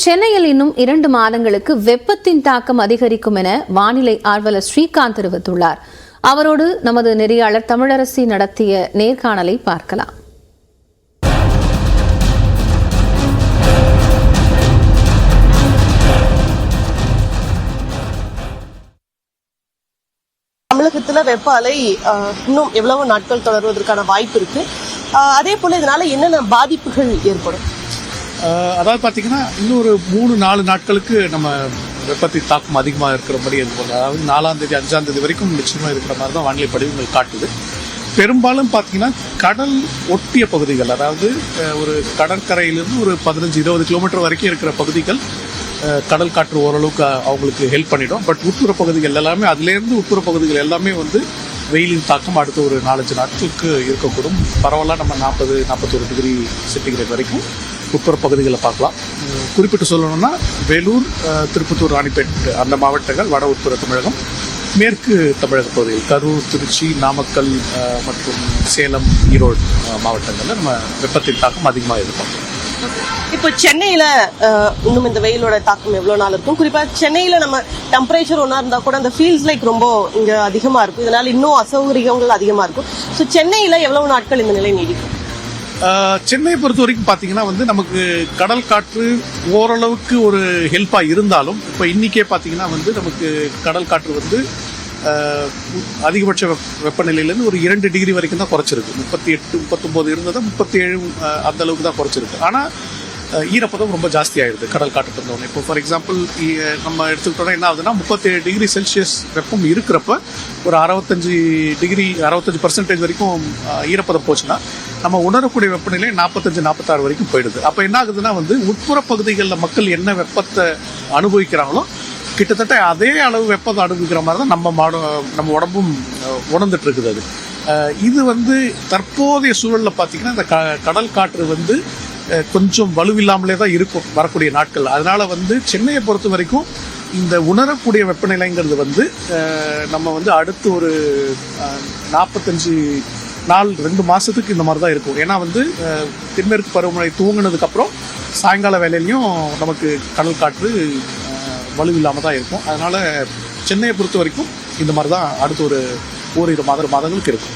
சென்னையில் இன்னும் 2 மாதங்களுக்கு வெப்பத்தின் தாக்கம் அதிகரிக்கும் என வானிலை ஆர்வலர் ஸ்ரீகாந்த் தெரிவித்துள்ளார். அவரோடு நமது நெறியாளர் தமிழரசி நடத்திய நேர்காணலை பார்க்கலாம். தமிழகத்துல வெப்ப அலை இன்னும் எவ்வளவு நாட்கள் தொடர்வதற்கான வாய்ப்பு இருக்கு? அதே போல இதனால என்னென்ன பாதிப்புகள் ஏற்படும்? அதாவது பார்த்தீங்கன்னா இன்னொரு 3-4 நாட்களுக்கு நம்ம வெப்பத்தின் தாக்கம் அதிகமாக இருக்கிற மாதிரி இருக்கும். அதாவது 4ஆம் தேதி 5ஆம் தேதி வரைக்கும் நிச்சயமாக இருக்கிற மாதிரி தான் வானிலை படிவுகள் காட்டுது. பெரும்பாலும் பார்த்தீங்கன்னா கடல் ஒட்டிய பகுதிகள், அதாவது ஒரு கடற்கரையிலிருந்து ஒரு 15-20 கிலோமீட்டர் வரைக்கும் இருக்கிற பகுதிகள் கடல் காற்று ஓரளவுக்கு அவங்களுக்கு ஹெல்ப் பண்ணிடும். பட் உட்புற பகுதிகள் எல்லாமே, அதுலேருந்து உட்புற பகுதிகள் எல்லாமே வந்து வெயிலின் தாக்கம் அடுத்த ஒரு 4-5 நாட்களுக்கு இருக்கக்கூடும். பரவாயில்ல, நம்ம 40-41 டிகிரி சென்டிகிரேட் வரைக்கும் உட்புற பகுதிகளை பார்க்கலாம். குறிப்பிட்டு சொல்லணும்னா வேலூர், திருப்பத்தூர், ராணிப்பேட் அந்த மாவட்டங்கள், வட உட்புற தமிழகம், மேற்கு தமிழக பகுதிகள் கரூர், திருச்சி, நாமக்கல் மற்றும் சேலம், ஈரோடு மாவட்டங்களில் நம்ம வெப்பத்தின் தாக்கம் அதிகமாக இருக்கும். இப்போ சென்னையில இன்னும் இந்த வெயிலோட தாக்கம் எவ்வளவு நாள் இருக்கும்? குறிப்பா சென்னையில நம்ம டெம்பரேச்சர் ஒன்னா இருந்தா கூட அந்த ஃபீல்ஸ் லைக் ரொம்ப இங்க அதிகமா இருக்கும். இதனால இன்னும் அசௌகரியங்கள் அதிகமா இருக்கும். ஸோ சென்னையில எவ்வளவு நாட்கள் இந்த நிலை நீடிக்கும்? சென்னையை பொறுத்த வரைக்கும் பார்த்தீங்கன்னா வந்து நமக்கு கடல் காற்று ஓரளவுக்கு ஒரு ஹெல்ப்பாக இருந்தாலும், இப்போ இன்னைக்கே பார்த்தீங்கன்னா வந்து நமக்கு கடல் காற்று வந்து அதிகபட்ச வெப்பநிலையிலேருந்து ஒரு 2 டிகிரி வரைக்கும் தான் குறைச்சிருக்கு. 38-39 இருந்ததை 37 அந்த அளவுக்கு தான் குறைச்சிருக்கு. ஆனால் ஈரப்பதம் ரொம்ப ஜாஸ்தி ஆயிடுது கடல் காற்று இருந்தோடனே. இப்போ ஃபார் எக்ஸாம்பிள் நம்ம எடுத்துக்கிட்டோம்னா என்ன ஆகுதுன்னா, 37 டிகிரி செல்சியஸ் வெப்பம் இருக்கிறப்ப ஒரு 65% வரைக்கும் ஈரப்பதம் போச்சுன்னா நம்ம உணரக்கூடிய வெப்பநிலை 45-46 வரைக்கும் போயிடுது. அப்போ என்ன ஆகுதுன்னா வந்து உட்புற பகுதிகளில் மக்கள் என்ன வெப்பத்தை அனுபவிக்கிறாங்களோ கிட்டத்தட்ட அதே அளவு வெப்பத்தை அனுபவிக்கிற மாதிரி தான் நம்ம உடம்பும் உணர்ந்துட்டு இருக்குது. அது இது வந்து தற்போதைய சூழலில் பார்த்தீங்கன்னா இந்த கடல் காற்று வந்து கொஞ்சம் வலுவில்லாமலே தான் இருக்கும் வரக்கூடிய நாட்கள். அதனால வந்து சென்னையை பொறுத்த வரைக்கும் இந்த உணரக்கூடிய வெப்பநிலைங்கிறது வந்து நம்ம வந்து அடுத்து ஒரு 45 நாள் 2 மாசத்துக்கு இந்த மாதிரி தான் இருக்கும். ஏன்னா வந்து தென்மேற்கு பருவமழை தூங்கினதுக்கப்புறம் சாயங்கால வேலையிலையும் நமக்கு கடல் காற்று வலுவில்லாமல் தான் இருக்கும். அதனால சென்னையை பொறுத்த வரைக்கும் இந்த மாதிரி தான் அடுத்த ஒரு 1-2 மாதங்களுக்கு இருக்கும்.